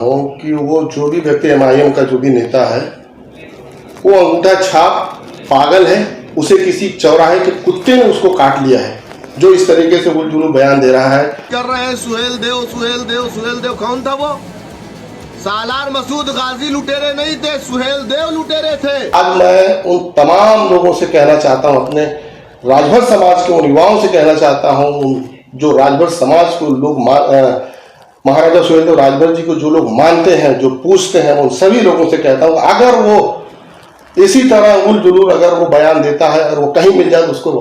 कि वो जो भी व्यक्ति एमआईएम का जो भी नेता है वो अंगूठा छाप पागल है, उसे किसी चौराहे के कुत्ते ने उसको काट लिया है। जो इस तरीके से वो बयान दे रहा है कर रहे हैं सुहेल देव कौन था वो? सालार मसूद गाजी लुटेरे नहीं थे, सुहेल देव लुटेरे थे। आज मैं उन तमाम लोगों से कहना चाहता हूं, अपने राजभर समाज के उन युवाओं से कहना चाहता हूं, जो राजभर समाज को लोग महाराजा सुहेल देव राजभर जी को जो लोग मानते हैं, जो पूछते हैं, उन सभी लोगों से कहता हूं, अगर वो इसी तरह उल जुलूल अगर वो बयान देता है और वो कहीं मिल जाए तो उसको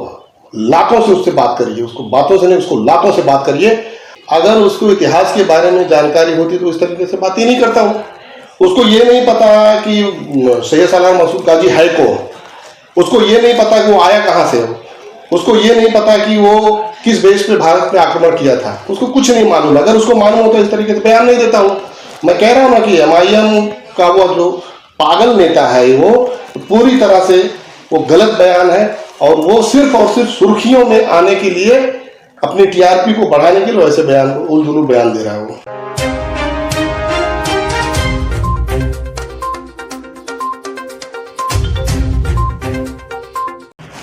लातों से उससे बात करिए, उसको बातों से नहीं, उसको लातों से बात करिए। अगर उसको इतिहास के बारे में जानकारी होती तो इस तरीके से बात ही नहीं करता हूँ। उसको ये नहीं पता कि सैयद सालार मसूद गाजी है कौन, उसको ये नहीं पता कि वो आया कहाँ से, उसको ये नहीं पता कि वो किस बेस पे भारत पे आक्रमण किया था, उसको कुछ नहीं मालूम। अगर उसको मालूम हो तो इस तरीके से बयान नहीं देता हूँ। मैं कह रहा हूँ ना कि एमआईएम का वो जो पागल नेता है वो पूरी तरह से वो गलत बयान है और वो सिर्फ और सिर्फ सुर्खियों में आने के लिए, अपनी टीआरपी को बढ़ाने के लिए वैसे बयान उल जुलूल बयान दे रहा है वो।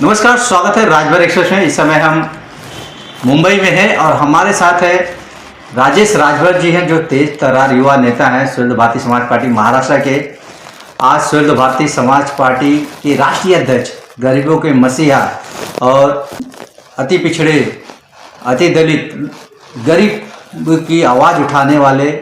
नमस्कार, स्वागत है राजभर एक्सप्रेस में। इस समय हम मुंबई में हैं और हमारे साथ है राजेश राजभर जी हैं, जो तेज तर्रार युवा नेता हैं सुहेलदेव भारतीय समाज पार्टी महाराष्ट्र के। आज सुहेलदेव भारतीय समाज पार्टी के राष्ट्रीय अध्यक्ष, गरीबों के मसीहा और अति पिछड़े, अति दलित, गरीब की आवाज़ उठाने वाले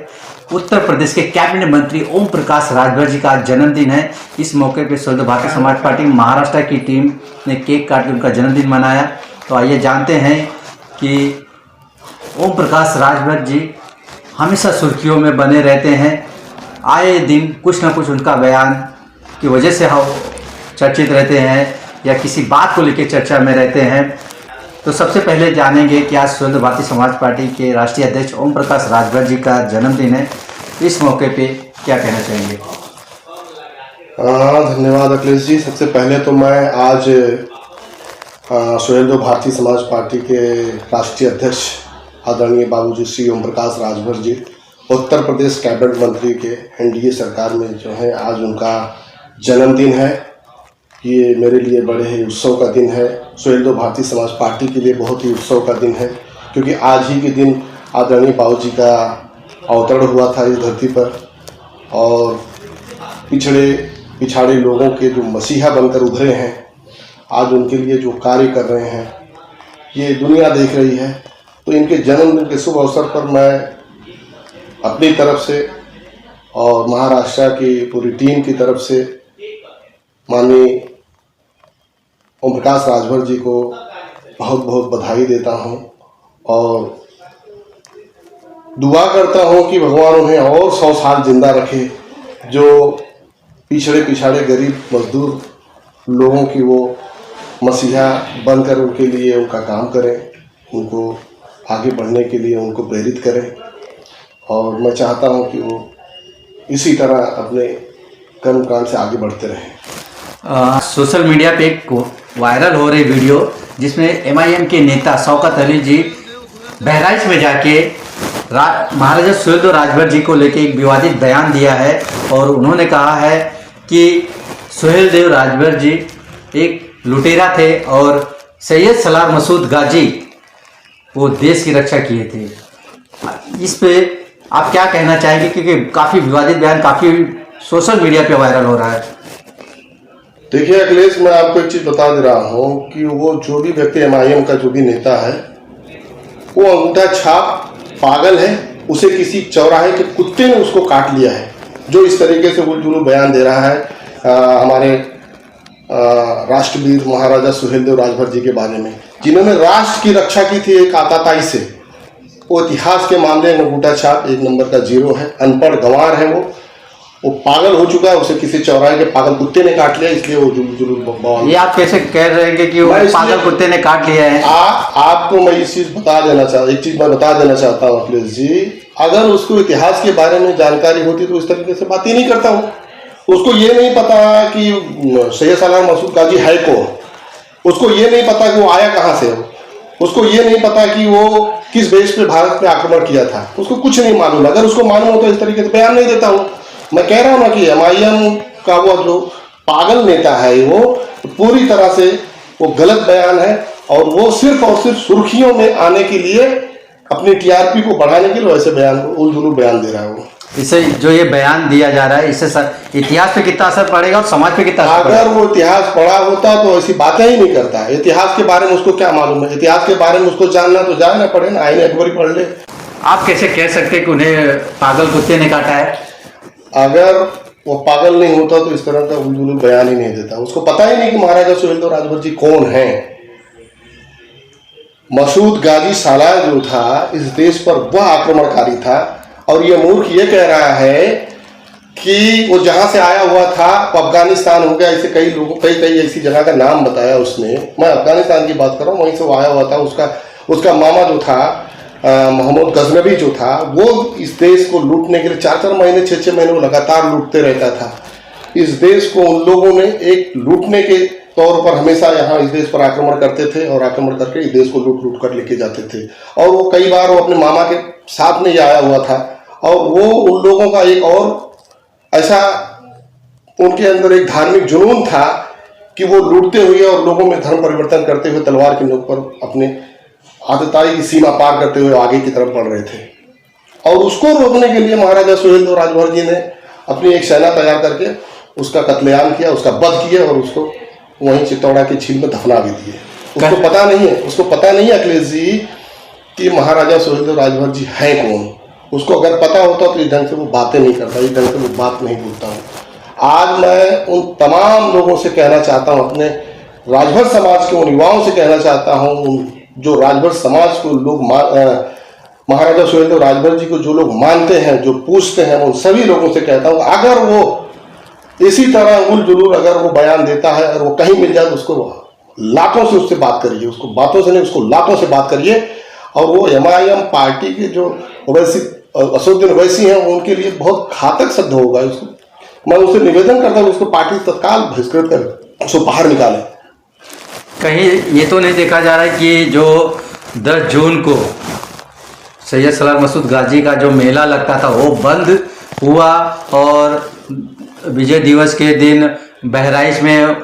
उत्तर प्रदेश के कैबिनेट मंत्री ओम प्रकाश राजभर जी का आज जन्मदिन है। इस मौके पे सुहेलदेव भारतीय समाज पार्टी महाराष्ट्र की टीम ने केक काट के उनका जन्मदिन मनाया। तो आइए जानते हैं कि ओम प्रकाश राजभर जी हमेशा सुर्खियों में बने रहते हैं। आए दिन कुछ ना कुछ उनका बयान की वजह से हम चर्चित रहते हैं या किसी बात को लेकर चर्चा में रहते हैं। तो सबसे पहले जानेंगे कि आज सुहेलदेव भारतीय समाज पार्टी के राष्ट्रीय अध्यक्ष ओम प्रकाश राजभर जी का जन्मदिन है, इस मौके पे क्या कहना चाहेंगे? धन्यवाद अखिलेश जी। सबसे पहले तो मैं आज सुहेलदेव भारतीय समाज पार्टी के राष्ट्रीय अध्यक्ष आदरणीय बाबूजी श्री ओम प्रकाश राजभर जी, उत्तर प्रदेश कैबिनेट मंत्री के एनडीए सरकार में जो है, आज उनका जन्मदिन है। ये मेरे लिए बड़े ही उत्सव का दिन है। सुहेलदेव भारतीय समाज पार्टी के लिए बहुत ही उत्सव का दिन है, क्योंकि आज ही के दिन आदरणीय बाबूजी का अवतरण हुआ था इस धरती पर और पिछाड़े लोगों के जो मसीहा बनकर उभरे हैं, आज उनके लिए जो कार्य कर रहे हैं, ये दुनिया देख रही है। तो इनके जन्मदिन के शुभ अवसर पर मैं अपनी तरफ से और महाराष्ट्र की पूरी टीम की तरफ से माननीय ओम प्रकाश राजभर जी को बहुत बहुत बधाई देता हूं और दुआ करता हूं कि भगवान उन्हें और 100 साल जिंदा रखे। जो पिछड़े गरीब मजदूर लोगों की वो मसीहा बनकर उनके लिए उनका काम करें, उनको आगे बढ़ने के लिए उनको प्रेरित करें। और मैं चाहता हूं कि वो इसी तरह अपने कर्मकांड से आगे बढ़ते रहें। सोशल मीडिया पे एक वायरल हो रही वीडियो जिसमें एमआईएम के नेता शौकत अली जी बहराइच में जाके महाराजा सुहेलदेव राजभर जी को लेके एक विवादित बयान दिया है और उन्होंने कहा है कि सुहेलदेव राजभर जी एक लुटेरा थे और सैयद सालार मसूद गाजी वो देश की रक्षा किए थे। इस पे आप क्या कहना चाहेंगे, क्योंकि काफ़ी विवादित बयान काफ़ी सोशल मीडिया पे वायरल हो रहा है? देखिए अखिलेश, मैं आपको एक चीज़ बता दे रहा हूँ कि वो जो भी व्यक्ति एमआईएम का जो भी नेता है वो अंगूठा छाप पागल है, उसे किसी चौराहे के कुत्ते ने उसको काट लिया है। जो इस तरीके से उल जुलूल बयान दे रहा है हमारे राष्ट्रवीर महाराजा सुहेलदेव राजभर जी के बारे में, जिन्होंने राष्ट्र की रक्षा की थी एक आताताई से। वो इतिहास के मामले में अंगूठा छाप 1 नंबर का 0 है, अनपढ़ गंवार है। वो पागल हो चुका है, उसे किसी चौराहे के पागल कुत्ते ने काट लिया, इसलिए वो जुलूल। ये आप कैसे कह रहे हैं कि वो पागल कुत्ते ने काट लिया है? आपको मैं एक चीज बता देना चाहता हूँ अखिलेश जी, अगर उसको इतिहास के बारे में जानकारी होती तो इस तरीके से बात ही नहीं करता हूँ। उसको ये नहीं पता कि सैयद सालार मसूद गाजी है कौन, उसको ये नहीं पता कि वो आया कहाँ से, उसको ये नहीं पता कि वो किस बेस पे भारत पे आक्रमण किया था, उसको कुछ नहीं मालूम। अगर उसको मालूम हो तो इस तरीके से बयान नहीं देता हूँ। मैं कह रहा हूँ ना कि MIM का वो जो पागल नेता है वो पूरी तरह से वो गलत बयान है, और वो सिर्फ और सिर्फ सुर्खियों में आने के लिए, अपनी TRP को बढ़ाने के लिए ऐसे बयान को उलझुल बयान दे रहा है वो। इससे जो ये बयान दिया जा रहा है, इससे इतिहास पे कितना असर पड़ेगा और समाज पे कितना असर अगर वो इतिहास पढ़ा होता तो ऐसी बातें ही नहीं करता। इतिहास के बारे में उसको क्या मालूम है? इतिहास के बारे में उसको जानना तो जाए ना पड़े ना, आईने एक बार पढ़ ले। आप कैसे कह सकते हैं कि उन्हें पागल कुत्ते ने काटा है? अगर वो पागल नहीं होता तो इस तरह का उलझुल बयान ही नहीं देता। उसको पता ही नहीं कि महाराजा सुहेलदेव राजभर जी कौन हैं। मसूद गाजी सालार जो था इस देश पर वह आक्रमणकारी था, और ये मूर्ख ये कह रहा है कि वो जहां से आया हुआ था वो अफगानिस्तान हो गया। ऐसे कई लोगों कई ऐसी जगह का नाम बताया उसने। मैं अफगानिस्तान की बात कर रहा हूँ, वहीं से वो आया हुआ था। उसका मामा जो था मोहम्मद गजनबी जो था, वो इस देश को लूटने के लिए 4-4 महीने 6-6 महीने वो लगातार लूटते रहता था। इस देश को उन लोगों ने एक लूटने के तौर पर हमेशा यहाँ इस देश पर आक्रमण करते थे, और आक्रमण करके इस देश को लूट कर लेके जाते थे। और वो कई बार वो अपने मामा के साथ में ही आया हुआ था, और वो उन लोगों का एक और ऐसा उनके अंदर एक धार्मिक जुनून था कि वो लूटते हुए और लोगों में धर्म परिवर्तन करते हुए तलवार की नोक पर अपने आतताई की सीमा पार करते हुए आगे की तरफ बढ़ रहे थे। और उसको रोकने के लिए महाराजा सुहेलदेव राजभर जी ने अपनी एक सेना तैयार करके उसका कत्लेआम किया, उसका वध किया, और उसको वहीं चित्तौड़ा की झील में दफना भी दिए। उसको पता नहीं है अखिलेश जी कि महाराजा सुहेलदेव राजभर जी हैं कौन। उसको अगर पता होता तो इस ढंग से वो बातें नहीं करता, इस ढंग से वो बात नहीं बोलता हूँ। आज मैं उन तमाम लोगों से कहना चाहता हूँ, अपने राजभर समाज के उन युवाओं से कहना चाहता हूँ, जो राजभर समाज को लोग महाराजा सुहेलदेव राजभर जी को जो लोग मानते हैं, जो पूछते हैं, उन सभी लोगों से कहता हूँ, अगर वो इसी तरह उलझुल अगर वो बयान देता है और वो कहीं मिल जाए तो उसको लातों से उससे बात करिए। उसको बातों से नहीं, उसको लातों से बात करिए। और वो MIM पार्टी के जो ओवैसी असदुद्दीन ओवैसी हैं, उनके लिए बहुत घातक सिद्ध होगा। उसको मैं उससे निवेदन करता हूँ उसको पार्टी तत्काल बहिष्कृत कर, उसको बाहर निकाले। कहीं ये तो नहीं देखा जा रहा है कि जो 10 जून को सैयद सलार मसूद गाजी का जो मेला लगता था वो बंद हुआ, और विजय दिवस के दिन बहराइच में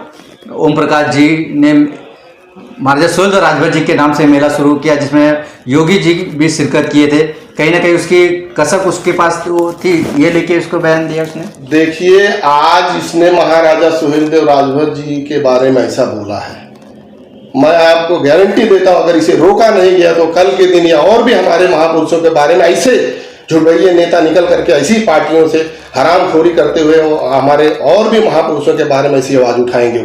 ओम प्रकाश जी ने महाराजा सुहेलदेव राजभर जी के नाम से मेला शुरू किया, जिसमें योगी जी भी शिरकत किए थे। कहीं ना कहीं उसकी कसक उसके पास तो थी, ये लेके उसको बयान दिया उसने। देखिए, आज इसने महाराजा सुहेलदेव राजभर जी के बारे में ऐसा बोला है, मैं आपको गारंटी देता हूं अगर इसे रोका नहीं गया तो कल के दिन या और भी हमारे महापुरुषों के बारे में ऐसे झुड़बैये नेता निकल करके ऐसी पार्टियों से हरामखोरी करते हुए वो हमारे और भी महापुरुषों के बारे में ऐसी आवाज उठाएंगे।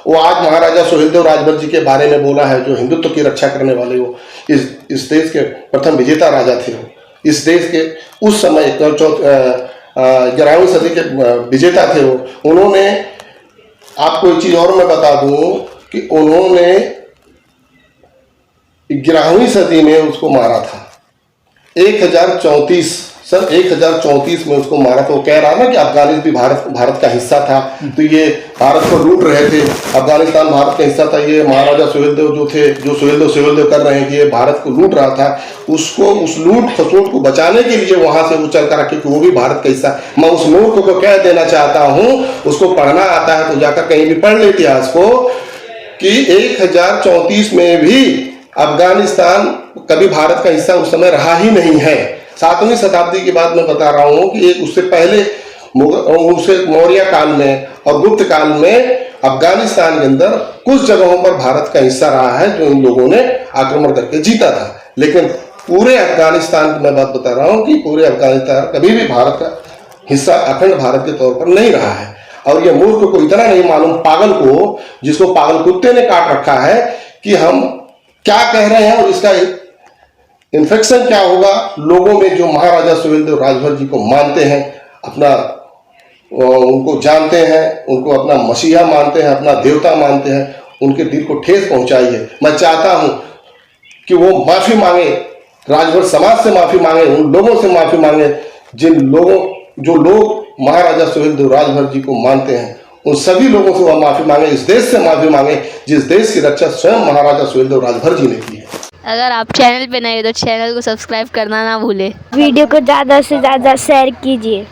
वो आज महाराजा सुहेलदेव राजभर जी के बारे में बोला है, जो हिंदुत्व की रक्षा करने वाले, वो इस देश के प्रथम विजेता राजा थे। इस देश के उस समय 11वीं सदी के विजेता थे वो। उन्होंने, आपको एक चीज और मैं बता दूं कि उन्होंने 11वीं सदी में उसको मारा था। 1034 में उसको मारा था। वो कह रहा ना कि अफगानिस्तान भी भारत का हिस्सा था, तो ये भारत को लूट रहे थे। अफगानिस्तान भारत का हिस्सा था। ये महाराजा सुहेलदेव जो थे, जो सुहेलदेव कर रहे हैं कि ये भारत को लूट रहा था, उसको उस लूट खसोट को बचाने के लिए वहां से वो चल कर रखे कि वो भी भारत का हिस्सा। मैं उस मूर्ख को कह देना चाहता हूँ, उसको पढ़ना आता है तो जाकर कहीं भी पढ़ ले इतिहास को, कि 1034 में भी अफगानिस्तान कभी भारत का हिस्सा उस समय रहा ही नहीं है। 7वीं शताब्दी की बात मैं बता रहा हूँ कि उससे पहले मौर्य काल में और गुप्त काल में अफगानिस्तान के अंदर कुछ जगहों पर भारत का हिस्सा रहा है, जो इन लोगों ने आक्रमण करके जीता था। लेकिन पूरे अफगानिस्तान की मैं बात बता रहा हूँ कि पूरे अफगानिस्तान कभी भी भारत का हिस्सा, अखंड भारत के तौर पर नहीं रहा है। और ये मूर्ख को इतना नहीं मालूम, पागल को, जिसको पागल कुत्ते ने काट रखा है, कि हम क्या कह रहे हैं और इसका इन्फेक्शन क्या होगा लोगों में, जो महाराजा सुहेलदेव राजभर जी को मानते हैं, अपना उनको जानते हैं, उनको अपना मसीहा मानते हैं, अपना देवता मानते हैं, उनके दिल को ठेस पहुंचाई है। मैं चाहता हूं कि वो माफी मांगे, राजभर समाज से माफी मांगे, उन लोगों से माफी मांगे जो लोग महाराजा सुहेलदेव राजभर जी को मानते हैं। उन सभी लोगों से वह माफी मांगे, इस देश से माफी मांगे जिस देश की रक्षा स्वयं महाराजा सुहेलदेव राजभर जी ने की है। अगर आप चैनल पे नए हो तो चैनल को सब्सक्राइब करना ना भूले। वीडियो को ज़्यादा से ज़्यादा शेयर कीजिए।